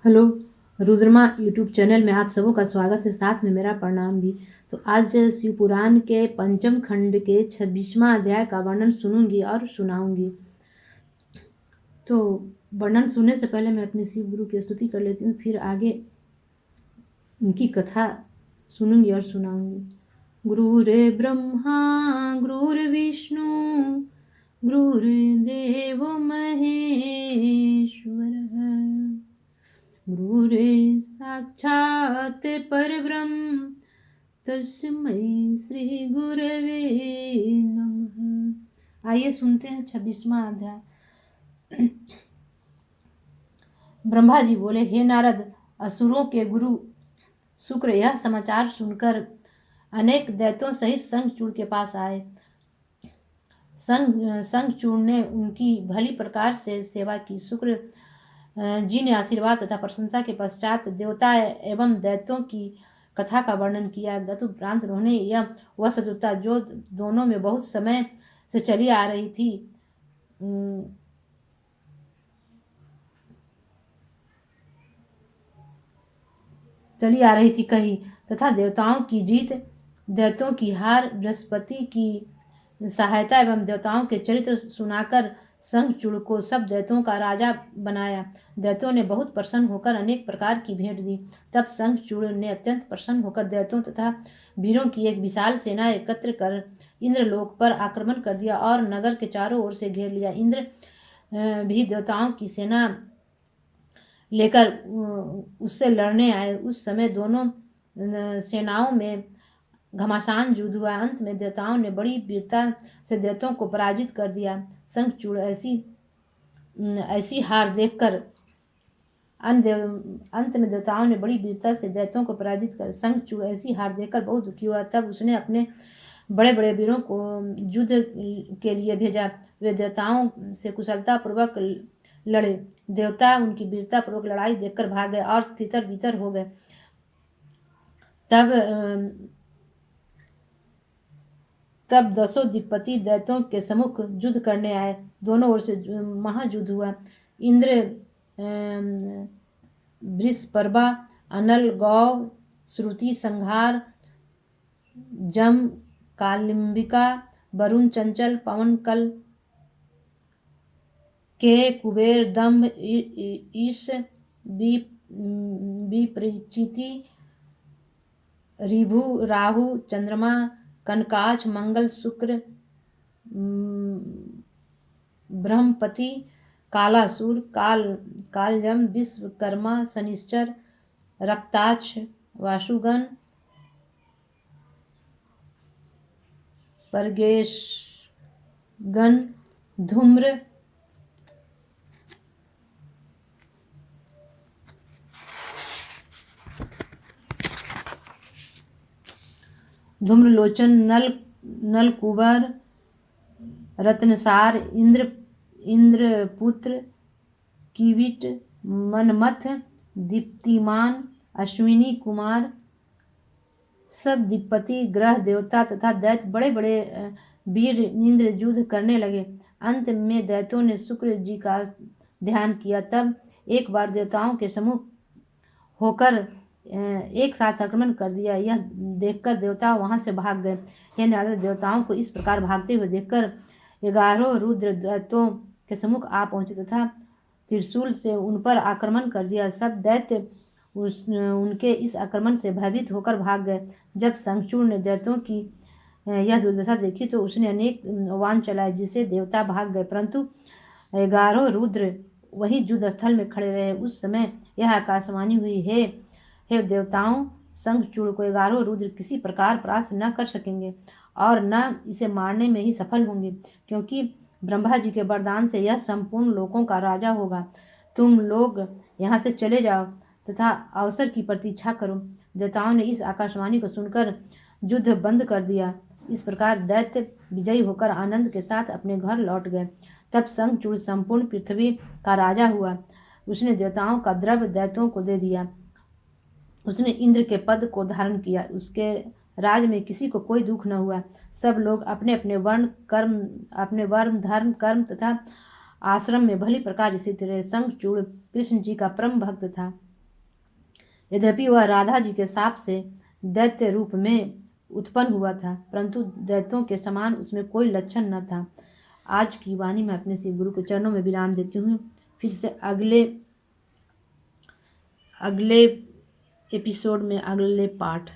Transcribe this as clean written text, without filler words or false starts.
Hello, Rudrama YouTube channel में आप सबों का स्वागत है, साथ में मेरा प्रणाम भी। तो आज शिव पुराण के पंचम खंड के 26वां अध्याय का वर्णन सुनूंगी और सुनाऊंगी। तो वर्णन सुनने से पहले मैं अपने शिव गुरु की स्तुति कर लेती हूँ, फिर आगे उनकी कथा सुनूंगी और सुनाऊंगी। गुरुर्ब्रह्मा गुरुर्विष्णु गुरुर्देव महेश्वरः गुरुरे साक्षात् परब्रह्म तस्मै श्री गुरवे नमः। आइए सुनते हैं 26वां अध्याय। ब्रह्मा जी बोले, हे नारद, असुरों के गुरु शुक्र यह समाचार सुनकर अनेक दैत्यों सहित शंखचूड़ के पास आए। शंखचूड़ ने उनकी भली प्रकार से सेवा की। शुक्र जी ने आशीर्वाद तथा प्रशंसा के पश्चात देवता एवं दैत्यों की कथा का वर्णन किया। तदुपरांत उन्होंने वह शत्रुता जो दोनों में बहुत समय से चली आ रही थी कही तथा देवताओं की जीत, दैत्यों की हार, बृहस्पति की सहायता एवं देवताओं के चरित्र सुनाकर शंखचूड़ को सब दैत्यों का राजा बनाया। दैत्यों ने बहुत प्रसन्न होकर अनेक प्रकार की भेंट दी। तब शंखचूड़ ने अत्यंत प्रसन्न होकर दैत्यों तथा वीरों की एक विशाल सेना एकत्र कर इंद्रलोक पर आक्रमण कर दिया और नगर के चारों ओर से घेर लिया। इंद्र भी देवताओं की सेना लेकर उससे लड़ने आए। उस समय दोनों सेनाओं में घमासान युद्ध हुआ। अंत में देवताओं ने बड़ी वीरता से दैत्यों को पराजित कर दिया। शंखचूड़ ऐसी हार देखकर अंत में देवताओं ने बड़ी वीरता से दैत्यों को पराजित कर शंखचूड़ ऐसी हार देखकर बहुत दुखी हुआ। तब उसने अपने बड़े बड़े वीरों को युद्ध के लिए भेजा। वे देवताओं से कुशलतापूर्वक लड़े। देवता उनकी वीरता पूर्वक लड़ाई देखकर भाग गए और तितर बितर हो गए। तब 10 दिक्पति दैत्यों के सम्मुख युद्ध करने आए। दोनों ओर से महायुद्ध हुआ। इंद्र वृषपर्वा, अनल, गौ, श्रुति, संहार, जम, कालिंबिका, वरुण, चंचल, पवन, कल, के, कुबेर, दंभ, ईश, विप्रचिति, ऋभु, राहु, चंद्रमा, कनकाच, मंगल, शुक्र, ब्रह्मपति, कालासुर, कालयम, विश्वकर्मा, शनिश्चर, रक्ताक्ष, वासुगण, परगेशगण, धूम्र, धूम्रलोचन, नलकुबर, रत्नसार, इंद्रपुत्र, कीविट, मनमथ, दीप्तिमान, अश्विनी कुमार, सब दिक्पति, ग्रह, देवता तथा दैत्य बड़े बड़े वीर इंद्र युद्ध करने लगे। अंत में दैत्यों ने शुक्र जी का ध्यान किया। तब एक बार देवताओं के सम्मुख होकर एक साथ आक्रमण कर दिया। यह देखकर देवता वहां से भाग गए। हे नारद, देवताओं को इस प्रकार भागते हुए देखकर 11 रुद्र दैत्यों के सम्मुख आ पहुंचे तथा त्रिशूल से उन पर आक्रमण कर दिया। सब दैत्य उनके इस आक्रमण से भयभीत होकर भाग गए। जब शंखचूड़ ने दैत्यों की यह दुर्दशा देखी तो उसने अनेक वाण चलाए, जिससे देवता भाग गए, परंतु 11 रुद्र वही युद्ध स्थल में खड़े रहे। उस समय यह आकाशवाणी हुई, हे देवताओं, शंखचूड़ को 11 रुद्र किसी प्रकार परास्त न कर सकेंगे और न इसे मारने में ही सफल होंगे, क्योंकि ब्रह्मा जी के वरदान से यह संपूर्ण लोकों का राजा होगा। तुम लोग यहाँ से चले जाओ तथा अवसर की प्रतीक्षा करो। देवताओं ने इस आकाशवाणी को सुनकर युद्ध बंद कर दिया। इस प्रकार दैत्य विजयी होकर आनंद के साथ अपने घर लौट गए। तब शंखचूड़ संपूर्ण पृथ्वी का राजा हुआ। उसने देवताओं का द्रव्य दैत्यों को दे दिया। उसने इंद्र के पद को धारण किया। उसके राज में किसी को कोई दुख न हुआ। सब लोग अपने अपने वर्ण धर्म कर्म तथा आश्रम में भली प्रकार स्थित रहे। शंखचूड़ कृष्ण जी का परम भक्त था। यद्यपि वह राधा जी के शाप से दैत्य रूप में उत्पन्न हुआ था, परंतु दैत्यों के समान उसमें कोई लक्षण न था। आज की वाणी में अपने श्री गुरु के चरणों में विराम देती हूँ। फिर से अगले एपिसोड में अगले पाठ